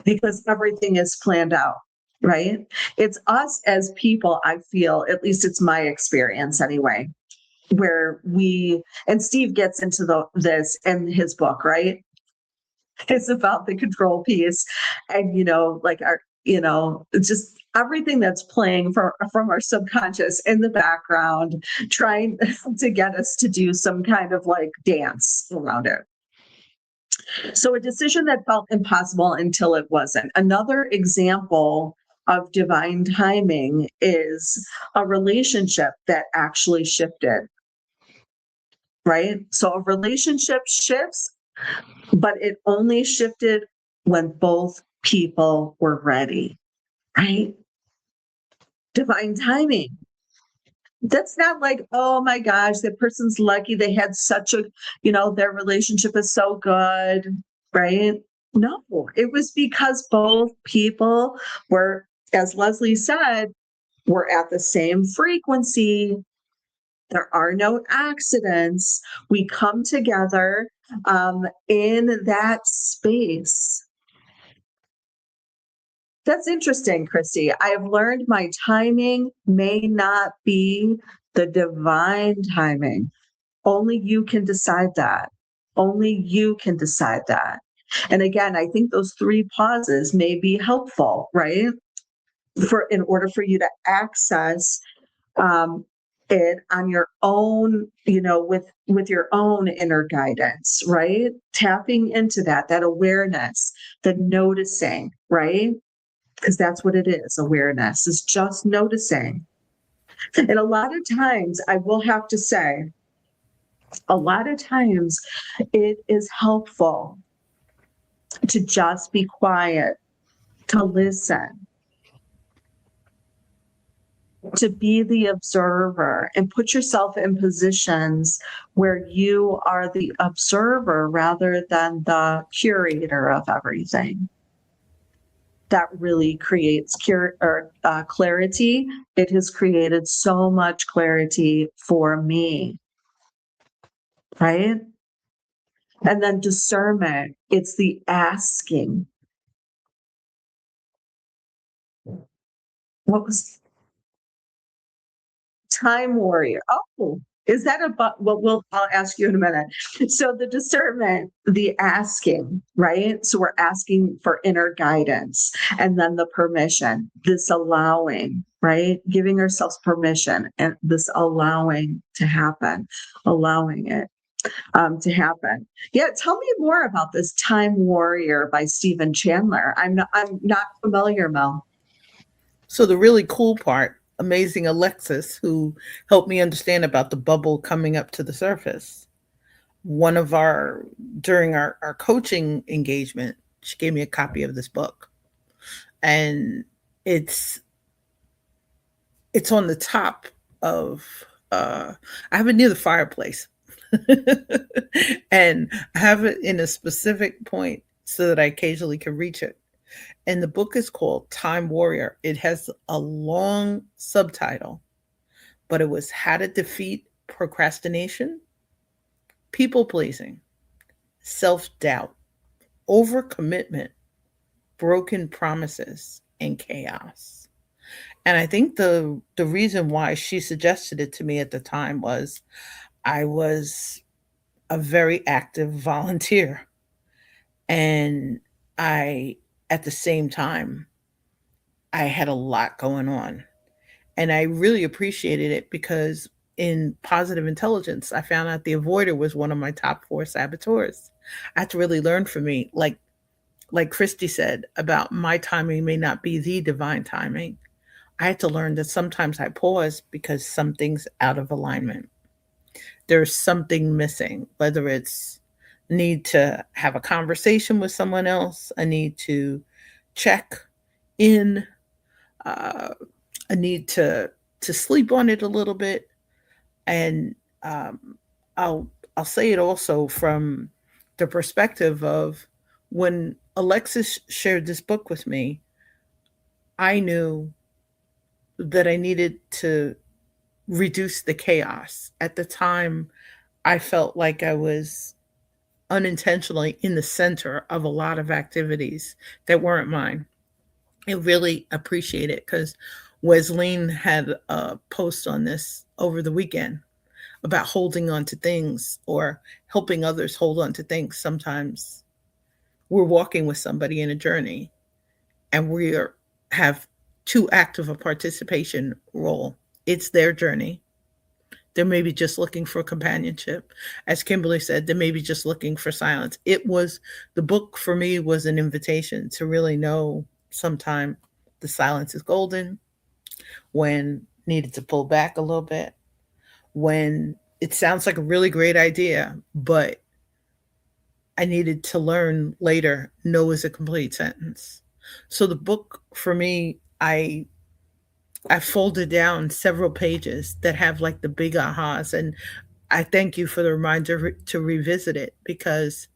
because everything is planned out, right? It's us as people, I feel, at least it's my experience anyway, where and Steve gets into this in his book, right? It's about the control piece and, like it's just everything that's playing from our subconscious in the background, trying to get us to do some kind of like dance around it. So a decision that felt impossible until it wasn't. Another example of divine timing is a relationship that actually shifted, right? So a relationship shifts, but it only shifted when both people were ready, right? Divine timing. That's not like, oh my gosh, that person's lucky. They had such a, their relationship is so good, right? No, it was because both people were, as Leslie said, were at the same frequency. There are no accidents. We come together in that space. That's interesting, Christy. I have learned my timing may not be the divine timing. Only you can decide that. Only you can decide that. And again, I think those 3 pauses may be helpful, right? In order for you to access it on your own, with your own inner guidance, right? Tapping into that awareness, the noticing, right? Because that's what it is. Awareness is just noticing. And a lot of times, I will have to say, a lot of times it is helpful to just be quiet, to listen, to be the observer and put yourself in positions where you are the observer rather than the curator of everything. That really creates clarity. It has created so much clarity for me, right? And then discernment, it's the asking. What was time warrior? Oh, is that I'll ask you in a minute. So the discernment, the asking, right? So we're asking for inner guidance, and then the permission, this allowing, right? Giving ourselves permission and this allowing to happen, allowing it to happen. Yeah, tell me more about this Time Warrior by Stephen Chandler. I'm not familiar, Mel. So the really cool part, amazing Alexis, who helped me understand about the bubble coming up to the surface. One of our During our coaching engagement, she gave me a copy of this book. And it's it's on the top of I have it near the fireplace. And I have it in a specific point so that I occasionally can reach it. And the book is called Time Warrior. It has a long subtitle, but it was How to Defeat Procrastination, People Pleasing, Self Doubt, Overcommitment, Broken Promises, and Chaos. And I think the reason why she suggested it to me at the time was I was a very active volunteer, and I at the same time I had a lot going on. And I really appreciated it because in positive intelligence, I found out the avoider was one of my top 4 saboteurs. I had to really learn from me, like Christy said about my timing may not be the divine timing. I had to learn that sometimes I pause because something's out of alignment. there's something missing, whether it's need to have a conversation with someone else, a need to check in, uh, a need to sleep on it a little bit. And um, I'll I'll say it also from the perspective of when Alexis shared this book with me, I knew that I needed to reduce the chaos. At the time, I felt like I was unintentionally in the center of a lot of activities that weren't mine. I really appreciate it because Wesleyan had a post on this over the weekend about holding on to things or helping others hold on to things. Sometimes we're walking with somebody in a journey and have too active a participation role. It's their journey. They're maybe just looking for companionship. As Kimberly said, they may be just looking for silence. It was the book for me was an invitation to really know sometime the silence is golden, when needed to pull back a little bit, when it sounds like a really great idea, but I needed to learn later no is a complete sentence. So the book for me, I folded down several pages that have like the big ahas, and I thank you for the reminder to revisit it because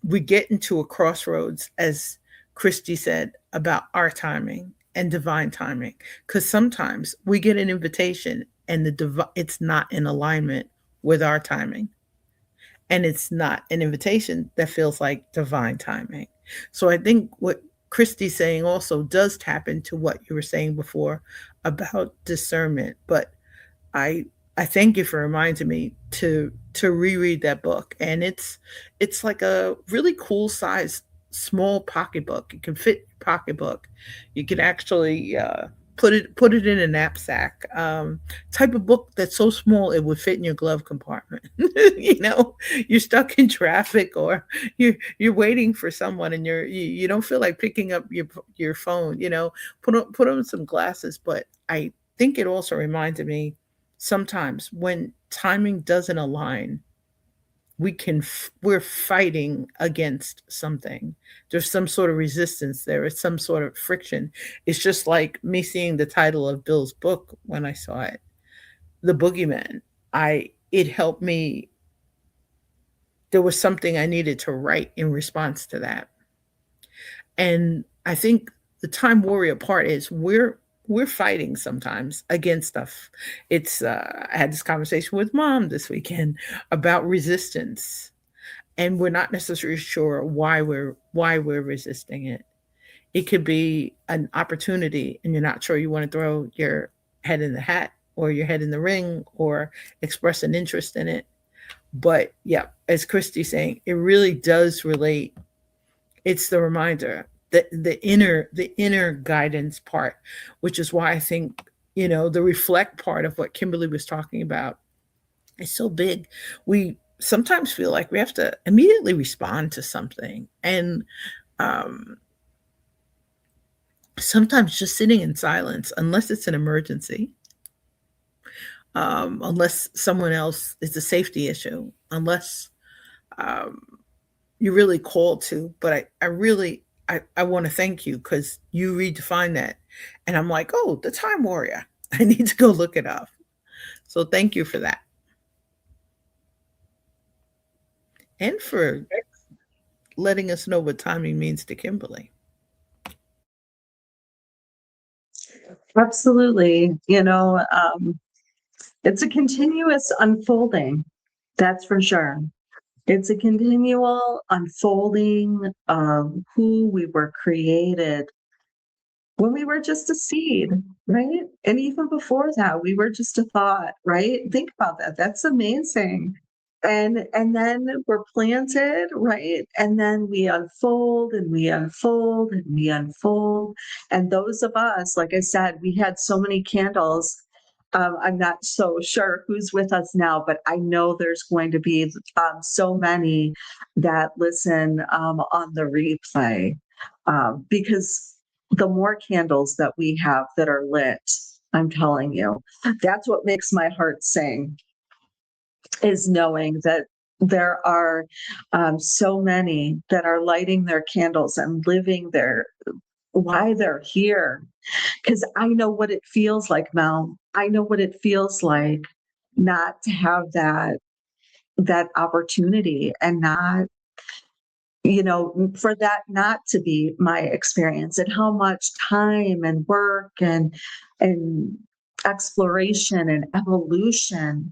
we get into a crossroads, as Christy said, about our timing and divine timing. Because sometimes we get an invitation and it's not in alignment with our timing, and it's not an invitation that feels like divine timing. So I think what Christy's saying also does tap into what you were saying before about discernment. But I I thank you for reminding me to reread that book. And it's like a really cool size small pocketbook. It can fit your pocketbook. You can actually put it in a knapsack. Type of book that's so small it would fit in your glove compartment. You know, you're stuck in traffic or you're waiting for someone and you don't feel like picking up your phone. You know, put on some glasses. But I think it also reminded me sometimes when timing doesn't align, we're fighting against something. There's some sort of resistance there. It's some sort of friction. It's just like me seeing the title of Bill's book when I saw it, The Boogeyman. I it helped me. There was something I needed to write in response to that. And I think the time warrior part is we're fighting sometimes against stuff. It's I had this conversation with mom this weekend about resistance, and we're not necessarily sure why we're resisting it. It could be an opportunity and you're not sure you want to throw your head in the hat or your head in the ring or express an interest in it. But yeah, as Christy's saying, it really does relate. It's the reminder, the inner guidance part, which is why I think, the reflect part of what Kimberly was talking about is so big. We sometimes feel like we have to immediately respond to something, and um, sometimes just sitting in silence, unless it's an emergency, unless someone else is a safety issue, unless um, you're really called to. But I really I want to thank you because you redefine that, and I'm like, oh, the time warrior. I need to go look it up. So thank you for that, and for letting us know what timing means to Kimberly. Absolutely. It's a continuous unfolding. That's for sure. It's a continual unfolding of who we were created when we were just a seed, right? And even before that, we were just a thought, right? Think about that. That's amazing. And then we're planted, right? And then we unfold and we unfold and we unfold. And those of us, like I said, we had so many candles. I'm not so sure who's with us now, but I know there's going to be so many that listen on the replay, because the more candles that we have that are lit, I'm telling you, that's what makes my heart sing. is knowing that there are so many that are lighting their candles and living their why they're here. Because I know what it feels like, Mel. I know what it feels like not to have that opportunity, and not, for that not to be my experience, and how much time and work and exploration and evolution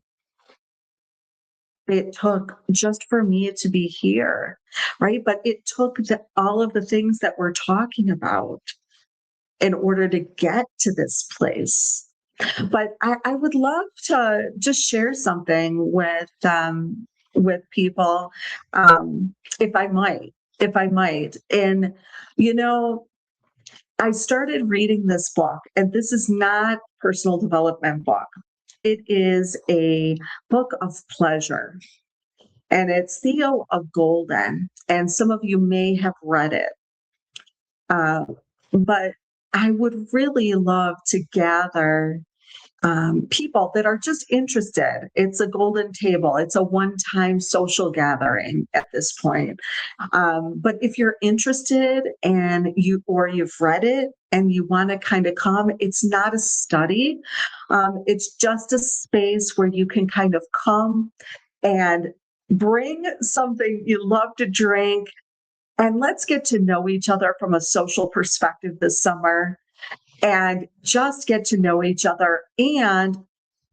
it took just for me to be here, right? But it took all of the things that we're talking about in order to get to this place. But I would love to just share something with people, if I might, And you know, I started reading this book, and this is not personal development book. It is a book of pleasure, and it's Theo of Golden, and some of you may have read it. Uh, but I would really love to gather people that are just interested. It's a golden table. It's a one-time social gathering at this point. But if you're interested and you've read it and you want to kind of come, it's not a study. It's just a space where you can kind of come and bring something you love to drink, and let's get to know each other from a social perspective this summer, and just get to know each other and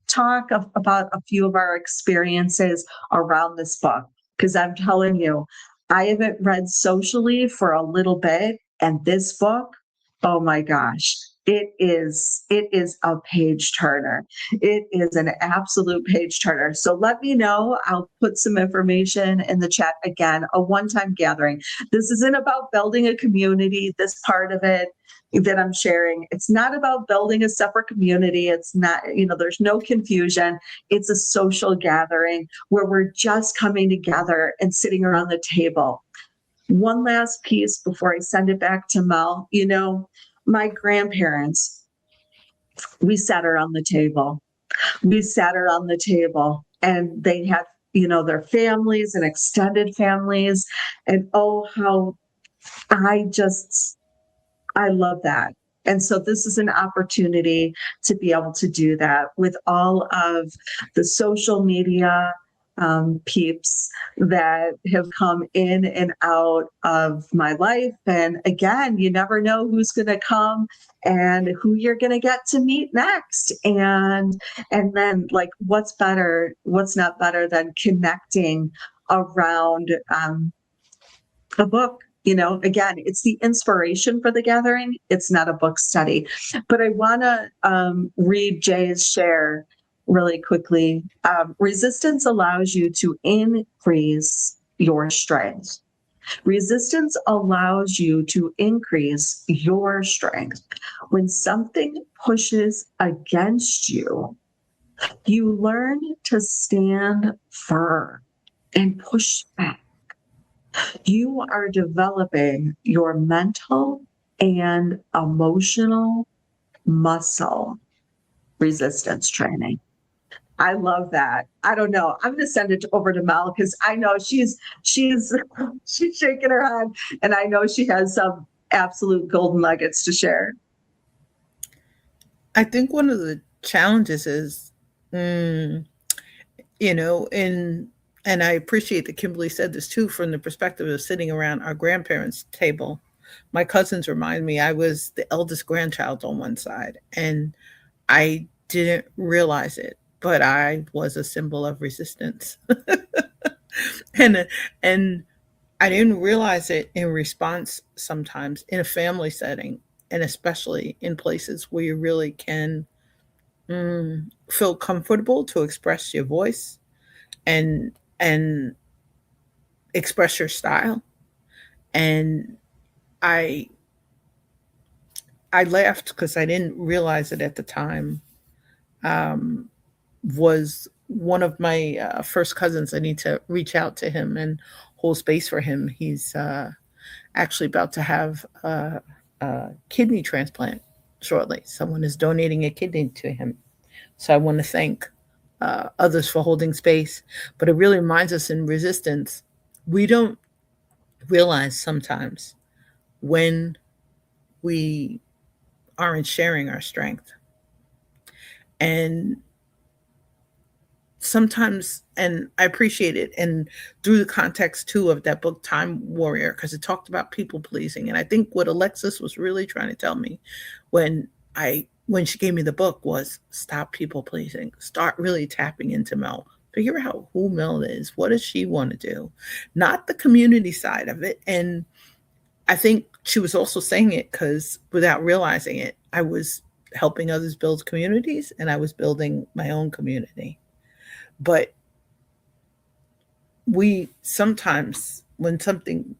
talk about a few of our experiences around this book. Because I'm telling you, I haven't read socially for a little bit, and this book, oh my gosh, it is a page turner. It is an absolute page turner. So let me know. I'll put some information in the chat. Again, a one-time gathering. This isn't about building a community, this part of it that I'm sharing. It's not about building a separate community. It's not, there's no confusion. It's a social gathering where we're just coming together and sitting around the table. One last piece before I send it back to Mel. My grandparents, we sat around the table. We sat around the table, and they had, their families and extended families. And oh, how I just I love that. And so this is an opportunity to be able to do that with all of the social media peeps that have come in and out of my life. And again, you never know who's going to come and who you're going to get to meet next. And then, like, what's not better than connecting around a book. Again, it's the inspiration for the gathering. It's not a book study. But I want to read Jay's share really quickly. Resistance allows you to increase your strength. Resistance allows you to increase your strength. When something pushes against you, you learn to stand firm and push back. You are developing your mental and emotional muscle resistance training. I love that. I don't know. I'm going to send it over to Mel because I know she's she's shaking her head, and I know she has some absolute golden nuggets to share. I think one of the challenges is, mm, you know, and I appreciate that Kimberly said this too from the perspective of sitting around our grandparents' table. My cousins remind me I was the eldest grandchild on one side, and I didn't realize it, but I was a symbol of resistance. And I didn't realize it in response sometimes in a family setting, and especially in places where you really can feel comfortable to express your voice and express your style. And I I laughed because I didn't realize it at the time. Um, was one of my first cousins. I need to reach out to him and hold space for him. He's actually about to have a kidney transplant shortly. Someone is donating a kidney to him. So I want to thank others for holding space. But it really reminds us in resistance, we don't realize sometimes when we aren't sharing our strength. And sometimes, and I appreciate it, and through the context too of that book Time Warrior, because it talked about people pleasing. And I think what Alexis was really trying to tell me when when she gave me the book was stop people pleasing, start really tapping into Mel, figure out who Mel is, what does she want to do, not the community side of it. And I think she was also saying it because without realizing it, I was helping others build communities and I was building my own community. But we sometimes, when something,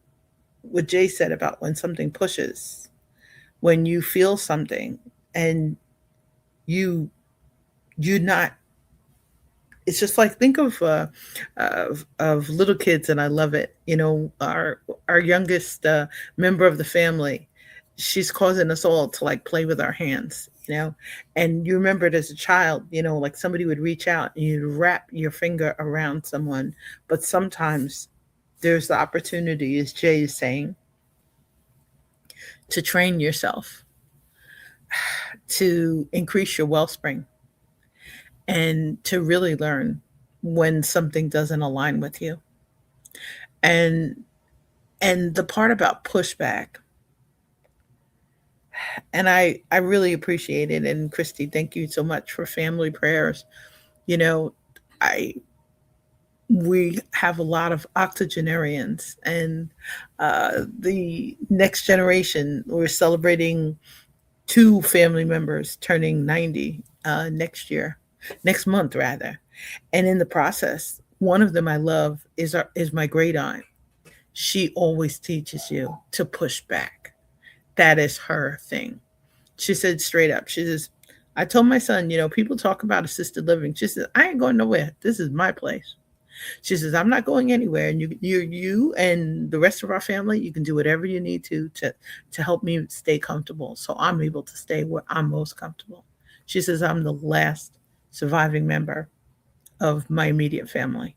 what Jay said about when something pushes, when you feel something and you, you're not, it's just like think of little kids, and I love it. You know, our youngest member of the family, she's causing us all to like play with our hands. You know, and you remember it as a child. You know, like somebody would reach out and you'd wrap your finger around someone, but sometimes there's the opportunity, as Jay is saying, to train yourself to increase your wellspring and to really learn when something doesn't align with you. And the part about pushback, and I really appreciate it. And Christy, thank you so much for family prayers. You know, I we have a lot of octogenarians, and the next generation, we're celebrating two family members turning 90 next month rather. And in the process, one of them I love is my great aunt. She always teaches you to push back. That is her thing. She said straight up, she says, I told my son, you know, people talk about assisted living. She says, I ain't going nowhere. This is my place. She says, I'm not going anywhere. And you and the rest of our family, you can do whatever you need to help me stay comfortable. So I'm able to stay where I'm most comfortable. She says, I'm the last surviving member of my immediate family.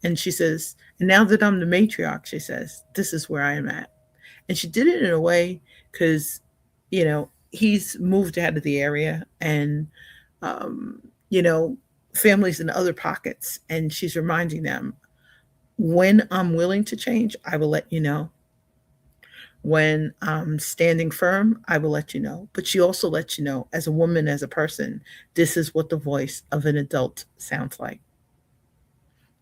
And she says, and now that I'm the matriarch, she says, this is where I am at. And she did it in a way because, you know, he's moved out of the area and, um, you know, families in other pockets. And she's reminding them, when I'm willing to change, I will let you know. When I'm standing firm, I will let you know. But she also lets you know, as a woman, as a person, this is what the voice of an adult sounds like.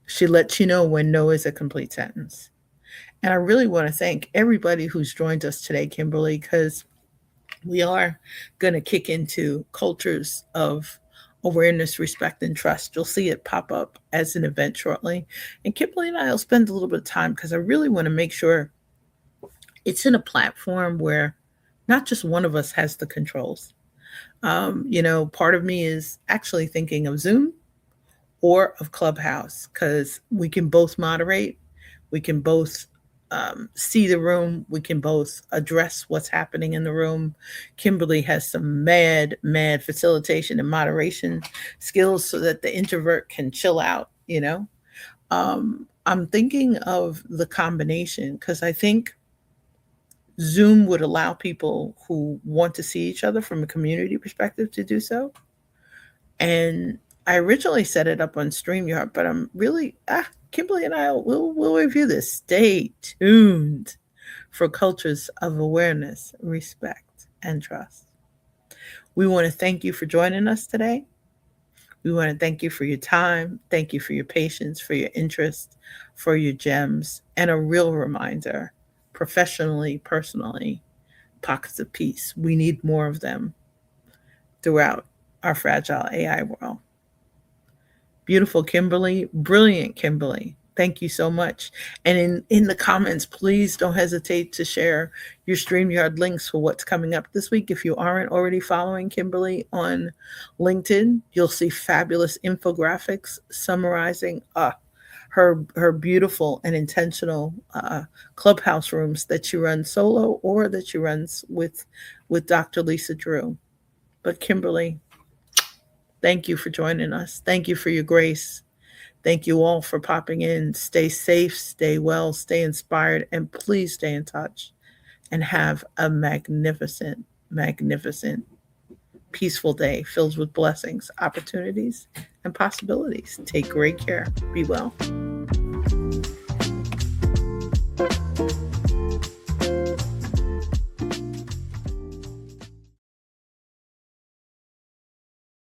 She lets you know when no is a complete sentence. And I really want to thank everybody who's joined us today, Kimberly, because we are going to kick into cultures of awareness, respect, and trust. You'll see it pop up as an event shortly. And Kimberly and I will spend a little bit of time because I really want to make sure it's in a platform where not just one of us has the controls. You know, part of me is actually thinking of Zoom or of Clubhouse because we can both moderate, we can both see the room, we can both address what's happening in the room. Kimberly has some mad facilitation and moderation skills so that the introvert can chill out, you know. I'm thinking of the combination because I think Zoom would allow people who want to see each other from a community perspective to do so. And I originally set it up on StreamYard, but I'm really Kimberly and I will review this. Stay tuned for cultures of awareness, respect, and trust. We want to thank you for joining us today. We want to thank you for your time. Thank you for your patience, for your interest, for your gems, and a real reminder, professionally, personally, pockets of peace. We need more of them throughout our fragile AI world. Beautiful Kimberly, brilliant Kimberly. Thank you so much. And in the comments, please don't hesitate to share your StreamYard links for what's coming up this week. If you aren't already following Kimberly on LinkedIn, you'll see fabulous infographics summarizing her beautiful and intentional clubhouse rooms that she runs solo or that she runs with Dr. Lisa Drew. But Kimberly, Thank you for joining us. Thank you for your grace. Thank you all for popping in. Stay safe, stay well, stay inspired, and please stay in touch and have a magnificent, magnificent, peaceful day filled with blessings, opportunities, and possibilities. Take great care. Be well.